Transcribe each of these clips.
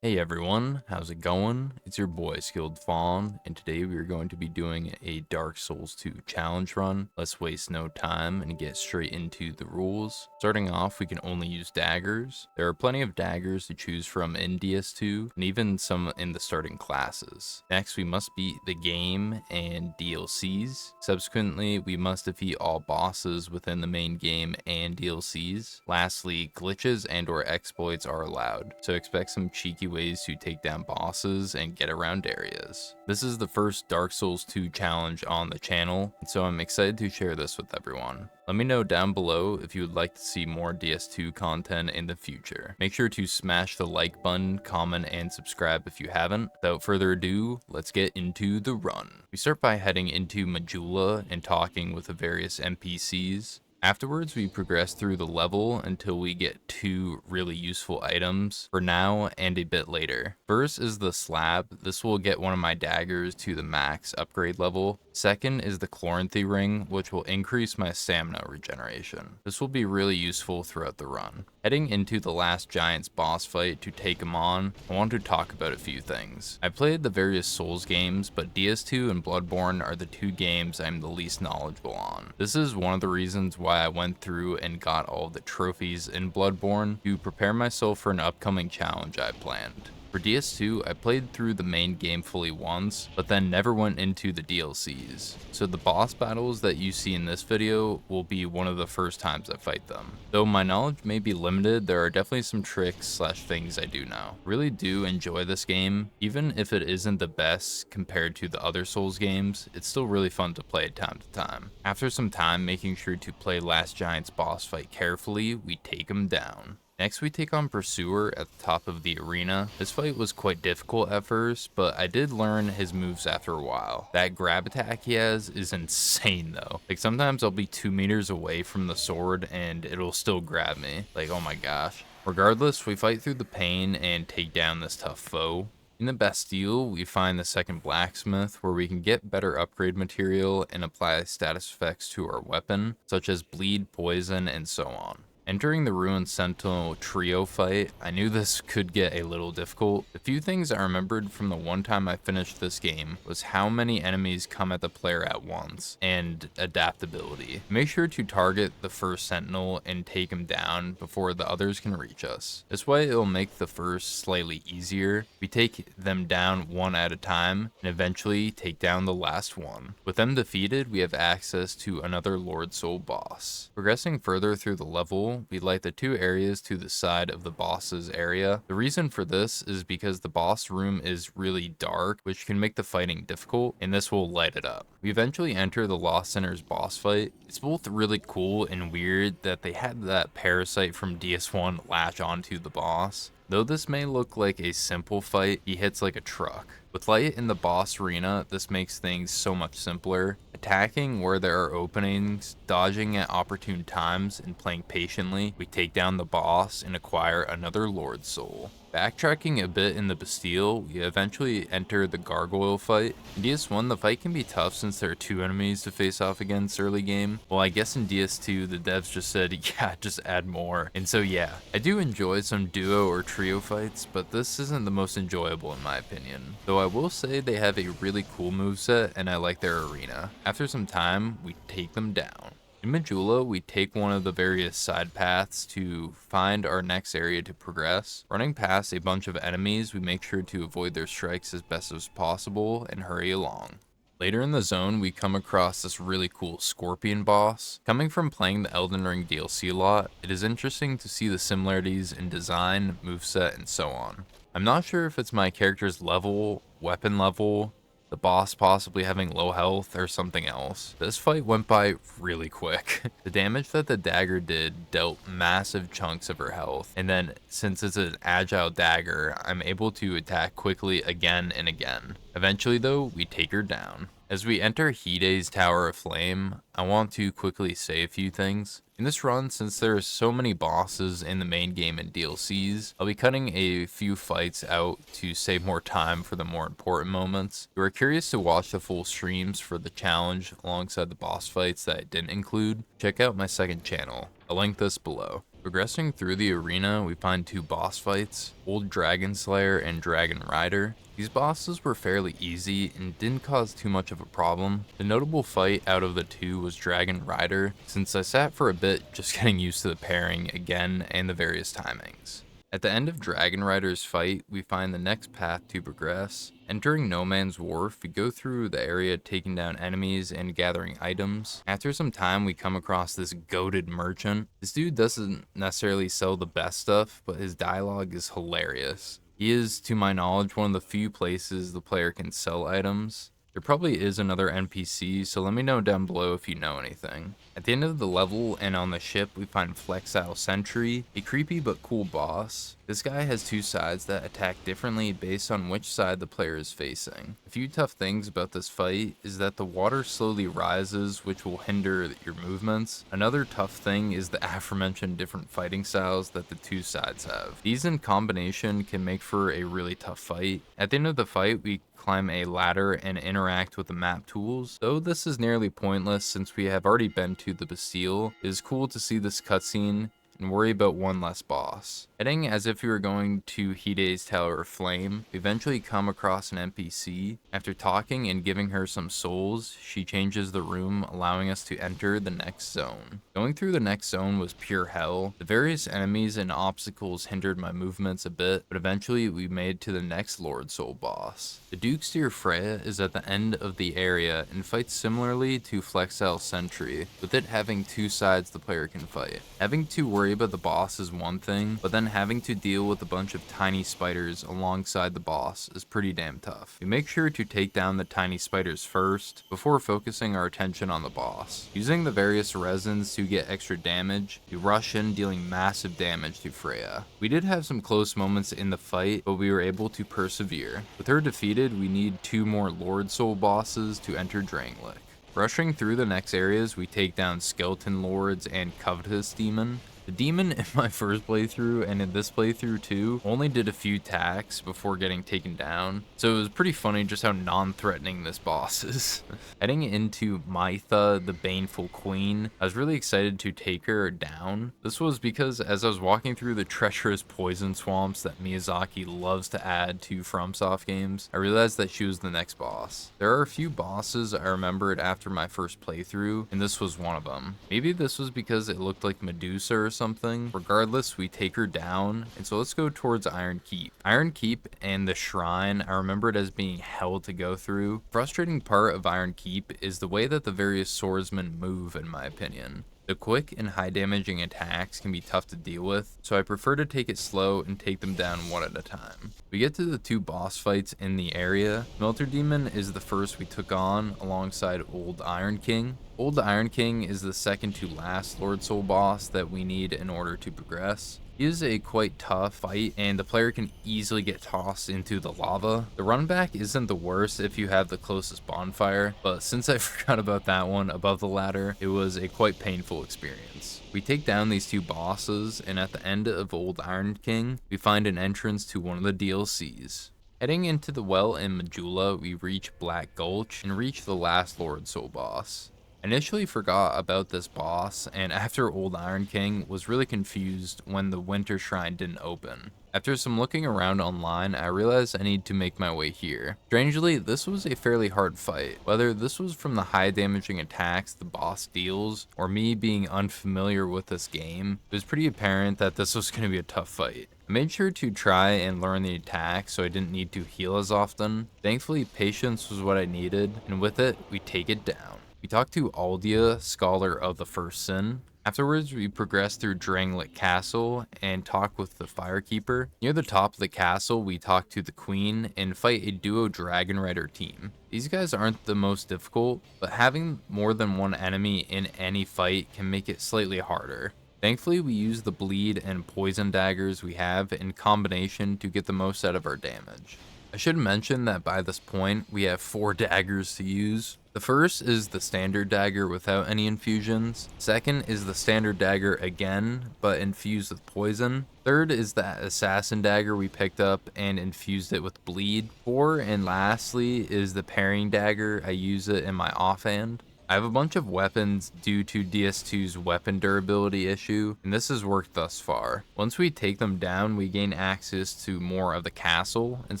Hey everyone, how's it going? It's your boy Skilled Fawn, and today we are going to be doing a Dark Souls 2 challenge run. Let's waste no time and get straight into the rules. Starting off, we can only use daggers. There are plenty of daggers to choose from in DS2, and even some in the starting classes. Next, we must beat the game and DLCs. Subsequently, we must defeat all bosses within the main game and DLCs. Lastly, glitches and or exploits are allowed, so expect some cheeky ways to take down bosses and get around areas. This is the first Dark Souls 2 challenge on the channel, so I'm excited to share this with everyone. Let me know down below if you would like to see more DS2 content in the future. Make sure to smash the like button, comment, and subscribe if you haven't. Without further ado, let's get into the run. We start by heading into Majula and talking with the various NPCs. Afterwards, we progress through the level until we get two really useful items for now and a bit later. First is the slab. This will get one of my daggers to the max upgrade level. Second is the Chloranthy ring, which will increase my stamina regeneration. This will be really useful throughout the run. Heading into the last giant's boss fight to take him on, I want to talk about a few things. I played the various Souls games, but DS2 and Bloodborne are the two games I'm the least knowledgeable on. This is one of the reasons why I went through and got all the trophies in Bloodborne to prepare myself for an upcoming challenge I planned. For DS2, I played through the main game fully once, but then never went into the DLCs, so the boss battles that you see in this video will be one of the first times I fight them. Though my knowledge may be limited, there are definitely some tricks slash things I do know. Really do enjoy this game, even if it isn't the best compared to the other Souls games, it's still really fun to play time to time. After some time making sure to play Last Giant's boss fight carefully, we take him down. Next, we take on Pursuer at the top of the arena. This fight was quite difficult at first, but I did learn his moves after a while. That grab attack he has is insane though. Like sometimes I'll be 2 meters away from the sword and it'll still grab me. Like, oh my gosh. Regardless, we fight through the pain and take down this tough foe. In the Bastille, we find the second blacksmith where we can get better upgrade material and apply status effects to our weapon, such as bleed, poison, and so on. Entering the Ruined Sentinel trio fight, I knew this could get a little difficult. The few things I remembered from the one time I finished this game was how many enemies come at the player at once, and adaptability. Make sure to target the first Sentinel and take him down before the others can reach us. This way it'll make the first slightly easier. We take them down one at a time, and eventually take down the last one. With them defeated, we have access to another Lord Soul boss. Progressing further through the level, we light the two areas to the side of the boss's area. The reason for this is because the boss room is really dark, which can make the fighting difficult, and this will light it up. We eventually enter the Lost Center's boss fight. It's both really cool and weird that they had that parasite from DS1 latch onto the boss. Though this may look like a simple fight, he hits like a truck. With light in the boss arena, this makes things so much simpler. Attacking where there are openings, dodging at opportune times, and playing patiently, we take down the boss and acquire another Lord Soul. Backtracking a bit in the Bastille, we eventually enter the Gargoyle fight. In DS1, the fight can be tough since there are two enemies to face off against early game. Well, I guess in DS2, the devs just said, yeah, just add more. And so yeah, I do enjoy some duo or trio fights, but this isn't the most enjoyable in my opinion. Though I will say they have a really cool moveset and I like their arena. After some time, we take them down. In Majula, we take one of the various side paths to find our next area to progress. Running past a bunch of enemies, we make sure to avoid their strikes as best as possible and hurry along. Later in the zone, we come across this really cool Scorpion boss. Coming from playing the Elden Ring DLC a lot, it is interesting to see the similarities in design, moveset, and so on. I'm not sure if it's my character's level, weapon level, the boss possibly having low health, or something else. This fight went by really quick. The damage that the dagger did dealt massive chunks of her health, and then since it's an agile dagger, I'm able to attack quickly again and again. Eventually though, we take her down. As we enter Hide's Tower of Flame, I want to quickly say a few things. In this run, since there are so many bosses in the main game and DLCs, I'll be cutting a few fights out to save more time for the more important moments. If you are curious to watch the full streams for the challenge alongside the boss fights that I didn't include, check out my second channel. I'll link this below. Progressing through the arena, we find two boss fights, Old Dragon Slayer and Dragon Rider. These bosses were fairly easy and didn't cause too much of a problem. The notable fight out of the two was Dragon Rider, since I sat for a bit just getting used to the pairing again and the various timings. At the end of Dragon Rider's fight, we find the next path to progress. Entering No Man's Wharf, we go through the area taking down enemies and gathering items. After some time, we come across this goated merchant. This dude doesn't necessarily sell the best stuff, but his dialogue is hilarious. He is, to my knowledge, one of the few places the player can sell items. There probably is another NPC, so let me know down below if you know anything. At the end of the level and on the ship, we find Flexile Sentry, a creepy but cool boss. This guy has two sides that attack differently based on which side the player is facing. A few tough things about this fight is that the water slowly rises, which will hinder your movements. Another tough thing is the aforementioned different fighting styles that the two sides have. These in combination can make for a really tough fight. At the end of the fight, we climb a ladder and interact with the map tools. Though this is nearly pointless since we have already been to the Bastille, it is cool to see this cutscene and worry about one less boss. Heading as if we were going to Hide's Tower of Flame, we eventually come across an NPC. After talking and giving her some souls, she changes the room, allowing us to enter the next zone. Going through the next zone was pure hell. The various enemies and obstacles hindered my movements a bit, but eventually we made to the next Lord Soul boss. The Duke's Freya is at the end of the area and fights similarly to Flexile Sentry, with it having two sides the player can fight. Having to worry about the boss is one thing, but then having to deal with a bunch of tiny spiders alongside the boss is pretty damn tough. We make sure to take down the tiny spiders first, before focusing our attention on the boss. Using the various resins to get extra damage, we rush in dealing massive damage to Freya. We did have some close moments in the fight, but we were able to persevere. With her defeated, we need two more Lord Soul bosses to enter Drangleic. Rushing through the next areas, we take down Skeleton Lords and Covetous Demon. The demon in my first playthrough and in this playthrough too only did a few attacks before getting taken down, so it was pretty funny just how non-threatening this boss is. Heading into Mytha, the Baneful Queen, I was really excited to take her down. This was because as I was walking through the treacherous poison swamps that Miyazaki loves to add to FromSoft games, I realized that she was the next boss. There are a few bosses I remembered after my first playthrough, and this was one of them. Maybe this was because it looked like Medusa or something. Regardless, we take her down, and so let's go towards Iron Keep. Iron Keep and the shrine, I remember it as being hell to go through. Frustrating part of Iron Keep is the way that the various swordsmen move, in my opinion. The quick and high damaging attacks can be tough to deal with, so I prefer to take it slow and take them down one at a time. We get to the two boss fights in the area. Melter Demon is the first we took on alongside Old Iron King. Old Iron King is the second to last Lord Soul boss that we need in order to progress. He is a quite tough fight, and the player can easily get tossed into the lava. The run back isn't the worst if you have the closest bonfire, but since I forgot about that one above the ladder, it was a quite painful experience. We take down these two bosses, and at the end of Old Iron King, we find an entrance to one of the DLCs. Heading into the well in Majula, we reach Black Gulch and reach the last Lord Soul boss. Initially forgot about this boss, and after Old Iron King was really confused when the Winter Shrine didn't open. After some looking around online, I realized I need to make my way here. Strangely, this was a fairly hard fight. Whether this was from the high damaging attacks the boss deals, or me being unfamiliar with this game, it was pretty apparent that this was going to be a tough fight. I made sure to try and learn the attack so I didn't need to heal as often. Thankfully, patience was what I needed, and with it, we take it down. We talk to Aldia, Scholar of the First Sin. Afterwards, we progress through Drangleic Castle and talk with the Firekeeper. Near the top of the castle, we talk to the Queen and fight a duo Dragon Rider team. These guys aren't the most difficult, but having more than one enemy in any fight can make it slightly harder. Thankfully, we use the bleed and poison daggers we have in combination to get the most out of our damage. I should mention that by this point, we have 4 daggers to use. The first is the standard dagger without any infusions. Second is the standard dagger again, but infused with poison. Third is that assassin dagger we picked up and infused it with bleed. 4 and lastly is the parrying dagger. I use it in my offhand. I have a bunch of weapons due to DS2's weapon durability issue, and this has worked thus far. Once we take them down, we gain access to more of the castle, and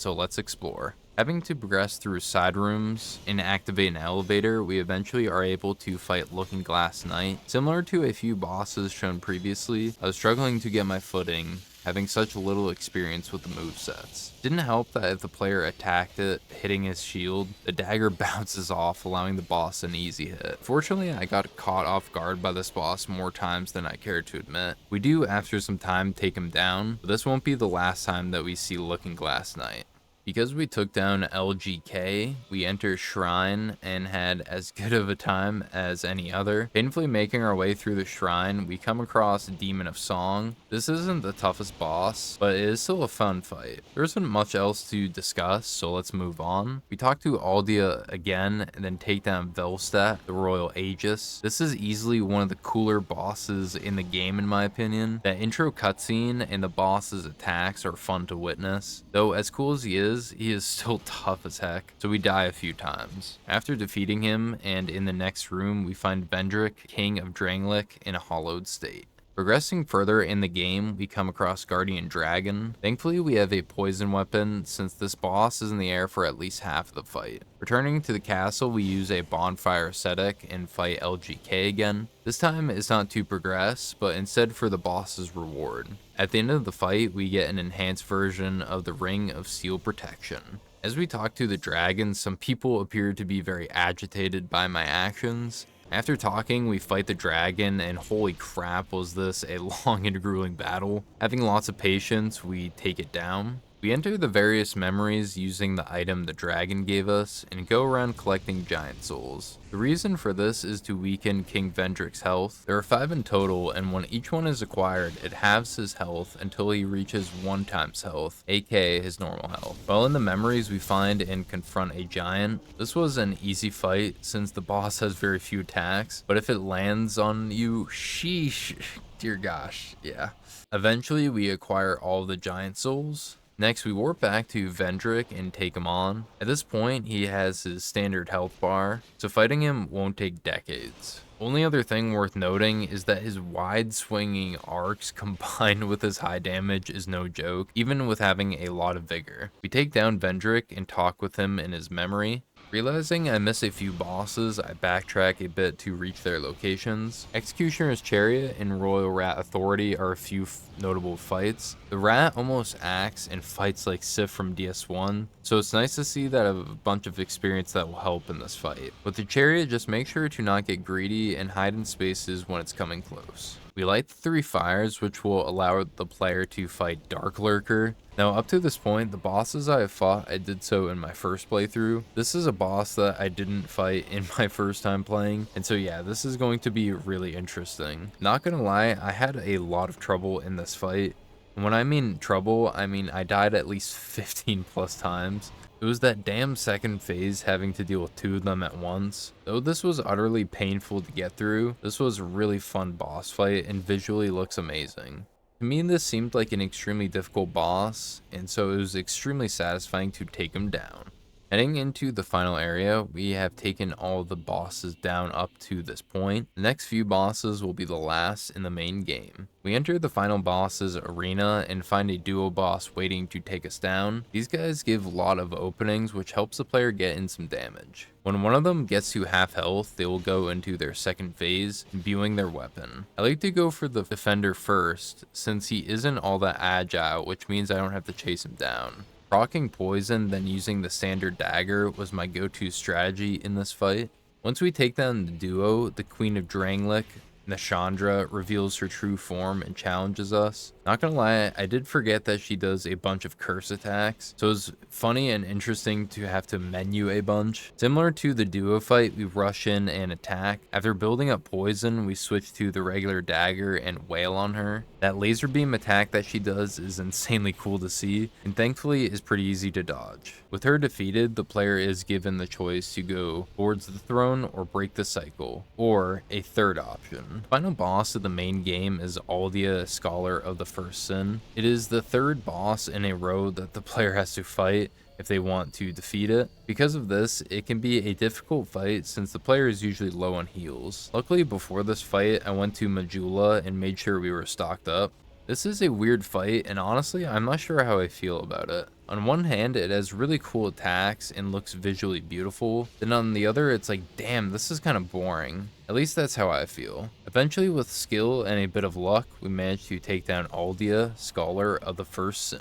so let's explore. Having to progress through side rooms and activate an elevator, we eventually are able to fight Looking Glass Knight. Similar to a few bosses shown previously, I was struggling to get my footing, having such little experience with the movesets. Didn't help that if the player attacked it, hitting his shield, the dagger bounces off, allowing the boss an easy hit. Fortunately, I got caught off guard by this boss more times than I care to admit. We do, after some time, take him down, but this won't be the last time that we see Looking Glass Knight. Because we took down LGK, we enter Shrine and had as good of a time as any other. Painfully making our way through the shrine, we come across Demon of Song. This isn't the toughest boss, but it is still a fun fight. There isn't much else to discuss, so let's move on. We talk to Aldia again and then take down Velstadt, the Royal Aegis. This is easily one of the cooler bosses in the game in my opinion. That intro cutscene and the boss's attacks are fun to witness. Though as cool as he is still tough as heck, so we die a few times. After defeating him, and in the next room, we find Vendrick, King of Drangleic, in a hollowed state. Progressing further in the game, we come across Guardian Dragon. Thankfully, we have a poison weapon since this boss is in the air for at least half of the fight. Returning to the castle, we use a bonfire ascetic and fight LGK again. This time it's not to progress, but instead for the boss's reward. At the end of the fight, we get an enhanced version of the Ring of Seal Protection. As we talk to the dragon, some people appear to be very agitated by my actions. After talking, we fight the dragon, and holy crap was this a long and grueling battle. Having lots of patience, we take it down. We enter the various memories using the item the dragon gave us, and go around collecting giant souls. The reason for this is to weaken King Vendrick's health. There are 5 in total, and when each one is acquired, it halves his health until he reaches 1 times health, aka his normal health. While in the memories, we find and confront a giant. This was an easy fight since the boss has very few attacks, but if it lands on you, sheesh, dear gosh, yeah. Eventually, we acquire all the giant souls. Next, we warp back to Vendrick and take him on. At this point, he has his standard health bar, so fighting him won't take decades. Only other thing worth noting is that his wide swinging arcs combined with his high damage is no joke, even with having a lot of vigor. We take down Vendrick and talk with him in his memory. Realizing I miss a few bosses, I backtrack a bit to reach their locations. Executioner's Chariot and Royal Rat Authority are a few notable fights. The rat almost acts and fights like Sif from DS1, so it's nice to see that I have a bunch of experience that will help in this fight. With the Chariot, just make sure to not get greedy and hide in spaces when it's coming close. We light the 3 fires, which will allow the player to fight Dark Lurker. Now, up to this point, the bosses I have fought, I did so in my first playthrough. This is a boss that I didn't fight in my first time playing, and so yeah, this is going to be really interesting. Not gonna lie, I had a lot of trouble in this fight. And when I mean trouble, I mean I died at least 15 plus times. It was that damn second phase having to deal with 2 of them at once. Though this was utterly painful to get through, this was a really fun boss fight and visually looks amazing. To me, this seemed like an extremely difficult boss, and so it was extremely satisfying to take him down. Heading into the final area, we have taken all the bosses down up to this point. The next few bosses will be the last in the main game. We enter the final boss's arena and find a duo boss waiting to take us down. These guys give a lot of openings, which helps the player get in some damage. When one of them gets to half health, they will go into their second phase, imbuing their weapon. I like to go for the defender first, since he isn't all that agile, which means I don't have to chase him down. Proccing poison, then using the standard dagger was my go-to strategy in this fight. Once we take down the duo, the Queen of Drangleic, Nashandra, reveals her true form and challenges us. Not gonna lie, I did forget that she does a bunch of curse attacks, so it was funny and interesting to have to menu a bunch. Similar to the duo fight, we rush in and attack. After building up poison, we switch to the regular dagger and wail on her. That laser beam attack that she does is insanely cool to see, and thankfully is pretty easy to dodge. With her defeated, the player is given the choice to go towards the throne or break the cycle, or a third option. Final boss of the main game is Aldia, Scholar of the first sin. It is the third boss in a row that the player has to fight if they want to defeat it. Because of this, it can be a difficult fight since the player is usually low on heals. Luckily, before this fight, I went to Majula and made sure we were stocked up. This is a weird fight, and honestly, I'm not sure how I feel about it. On one hand, it has really cool attacks and looks visually beautiful. Then on the other, it's like, damn, this is kind of boring. At least that's how I feel. Eventually, with skill and a bit of luck, we managed to take down Aldia, Scholar of the First Sin.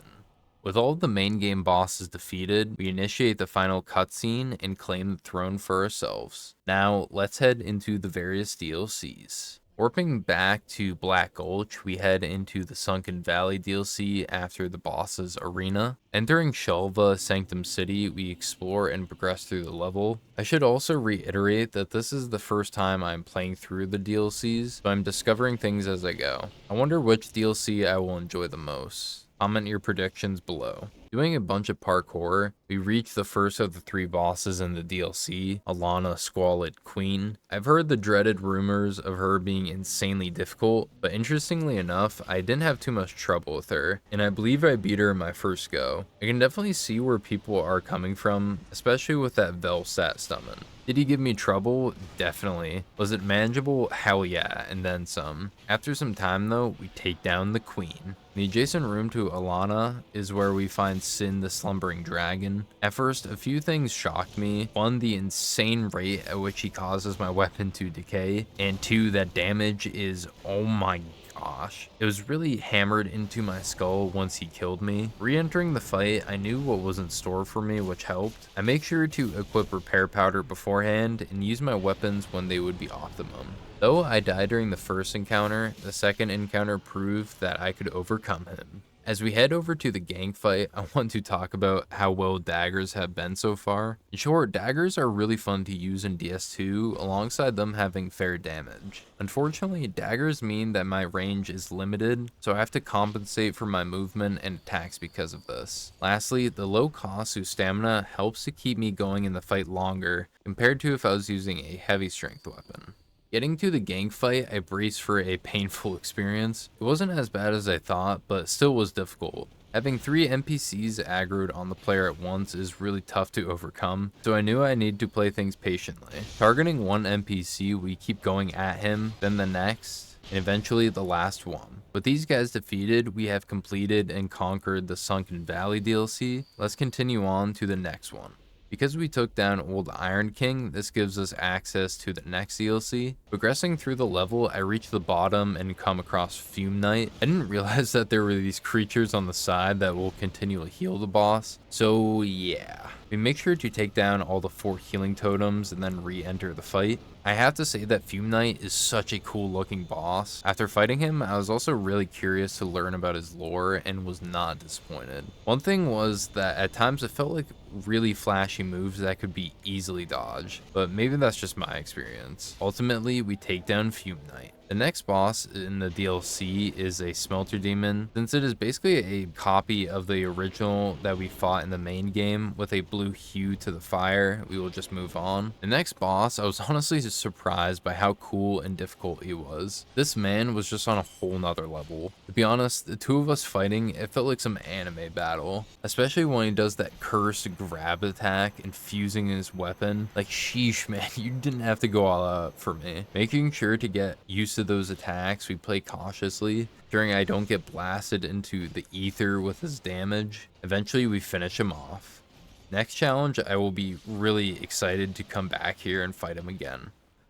With all of the main game bosses defeated, we initiate the final cutscene and claim the throne for ourselves. Now, let's head into the various DLCs. Warping back to Black Gulch, we head into the Sunken Valley DLC after the boss's arena. Entering Shelva Sanctum City, we explore and progress through the level. I should also reiterate that this is the first time I'm playing through the DLCs, so I'm discovering things as I go. I wonder which DLC I will enjoy the most. Comment your predictions below. Doing a bunch of parkour, we reach the first of the 3 bosses in the DLC, Alana Squalid Queen. I've heard the dreaded rumors of her being insanely difficult, but interestingly enough, I didn't have too much trouble with her, and I believe I beat her in my first go. I can definitely see where people are coming from, especially with that Velsat summon. Did he give me trouble? Definitely. Was it manageable? Hell yeah, and then some. After some time though, we take down the queen. The adjacent room to Alana is where we find Sin the Slumbering Dragon. At first, a few things shocked me. 1, the insane rate at which he causes my weapon to decay, and 2, that damage is, oh my gosh. It was really hammered into my skull once he killed me. Re-entering the fight, I knew what was in store for me, which helped. I make sure to equip repair powder beforehand and use my weapons when they would be optimum. Though I died during the first encounter, the second encounter proved that I could overcome him. As we head over to the gang fight, I want to talk about how well daggers have been so far. In short, daggers are really fun to use in DS2 alongside them having fair damage. Unfortunately, daggers mean that my range is limited, so I have to compensate for my movement and attacks because of this. Lastly, the low cost of stamina helps to keep me going in the fight longer compared to if I was using a heavy strength weapon. Getting to the gang fight, I braced for a painful experience. It wasn't as bad as I thought, but still was difficult. Having 3 NPCs aggroed on the player at once is really tough to overcome, so I knew I needed to play things patiently. Targeting one NPC, we keep going at him, then the next, and eventually the last one. With these guys defeated, we have completed and conquered the Sunken Valley DLC. Let's continue on to the next one. Because we took down Old Iron King, this gives us access to the next DLC. Progressing through the level, I reach the bottom and come across Fume Knight. I didn't realize that there were these creatures on the side that will continually heal the boss. So yeah. We make sure to take down all the 4 healing totems and then re-enter the fight. I have to say that Fume Knight is such a cool looking boss. After fighting him, I was also really curious to learn about his lore and was not disappointed. One thing was that at times it felt like really flashy moves that could be easily dodged, but maybe that's just my experience. Ultimately, we take down Fume Knight. The next boss in the DLC is a Smelter Demon. Since it is basically a copy of the original that we fought in the main game with a blue hue to the fire, we will just move on. The next boss, I was honestly just surprised by how cool and difficult he was. This man was just on a whole nother level. To be honest, the 2 of us fighting, it felt like some anime battle, especially when he does that cursed grab attack infusing his weapon. Like, sheesh man, you didn't have to go all out for me. Making sure to get used to those attacks, we play cautiously, ensuring I don't get blasted into the ether with his damage. Eventually we finish him off. Next challenge, I will be really excited to come back here and fight him again.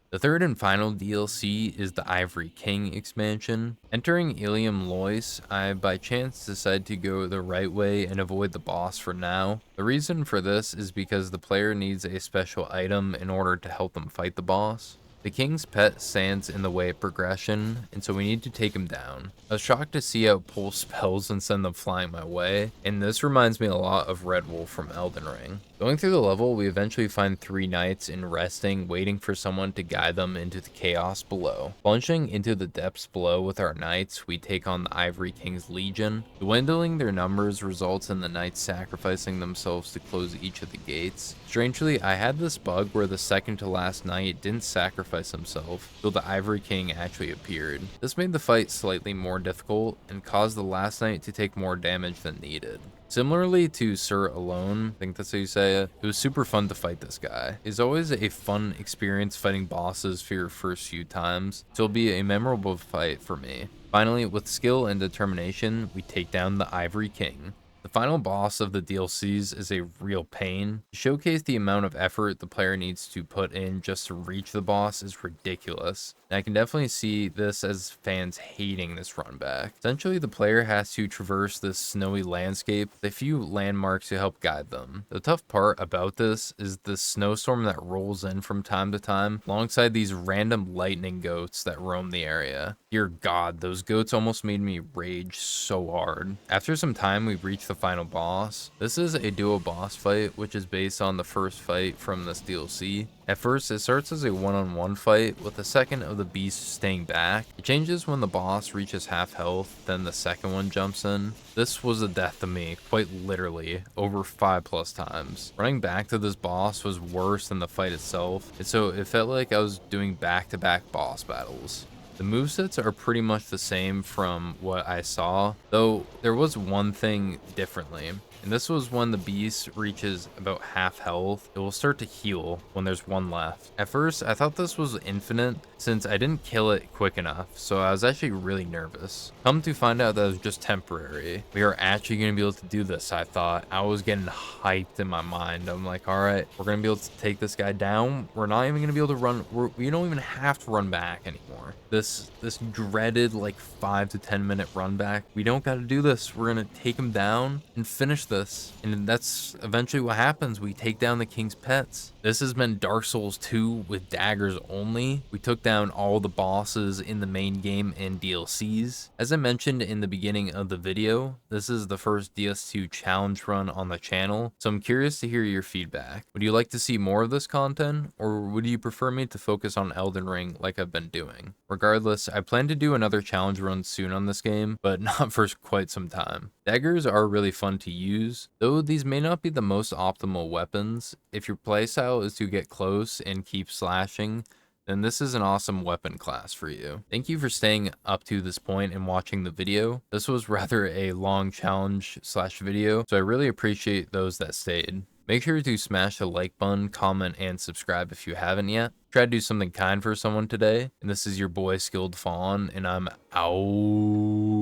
The third and final DLC is the Ivory King expansion. Entering Ilium Lois, I by chance decide to go the right way and avoid the boss for now. The reason for this is because the player needs a special item in order to help them fight the boss. The king's pet stands in the way of progression, and so we need to take him down. I was shocked to see how it pulls spells and send them flying my way, and this reminds me a lot of Red Wolf from Elden Ring. Going through the level, we eventually find 3 knights in resting, waiting for someone to guide them into the chaos below. Plunging into the depths below with our knights, we take on the Ivory King's Legion. Dwindling their numbers results in the knights sacrificing themselves to close each of the gates. Strangely, I had this bug where the second to last knight didn't sacrifice sacrifice himself, till the Ivory King actually appeared. This made the fight slightly more difficult and caused the last knight to take more damage than needed. Similarly to Sir Alone, I think that's how you say it, it was super fun to fight this guy. It's always a fun experience fighting bosses for your first few times, so it'll be a memorable fight for me. Finally, with skill and determination, we take down the Ivory King. The final boss of the DLCs is a real pain. To showcase the amount of effort the player needs to put in just to reach the boss is ridiculous. And I can definitely see this as fans hating this run back. Essentially, the player has to traverse this snowy landscape with a few landmarks to help guide them. The tough part about this is the snowstorm that rolls in from time to time, alongside these random lightning goats that roam the area. Dear God, those goats almost made me rage so hard. After some time, we reach the final boss. This is a duo boss fight, which is based on the first fight from this DLC. At first, it starts as a one-on-one fight, with the second of the beasts staying back. It changes when the boss reaches half health, then the second one jumps in. This was a death to me, quite literally, over 5+ times. Running back to this boss was worse than the fight itself, and so it felt like I was doing back-to-back boss battles. The movesets are pretty much the same from what I saw, though there was one thing differently. And this was when the beast reaches about half health, it will start to heal when there's one left. At first, I thought this was infinite since I didn't kill it quick enough, so I was actually really nervous. Come to find out that it was just temporary. We are actually going to be able to do this, I thought. I was getting hyped in my mind. I'm like, all right, we're going to be able to take this guy down. We're not even going to be able to run. We don't even have to run back anymore. This dreaded like 5 to 10 minute run back. We don't got to do this. We're going to take him down and finish this. And that's eventually what happens. We take down the king's pets. This has been Dark Souls 2 with Daggers Only. We took down all the bosses in the main game and DLCs. As I mentioned in the beginning of the video, this is the first DS2 challenge run on the channel, so I'm curious to hear your feedback. Would you like to see more of this content, or would you prefer me to focus on Elden Ring like I've been doing? Regardless, I plan to do another challenge run soon on this game, but not for quite some time. Daggers are really fun to use, though these may not be the most optimal weapons. If your playstyle is to get close and keep slashing, then this is an awesome weapon class for you. Thank you for staying up to this point and watching the video. This was rather a long challenge / video, so I really appreciate those that stayed. Make sure to smash the like button, comment, and subscribe if you haven't yet. Try to do something kind for someone today. And this is your boy Skilled Fawn, and I'm out.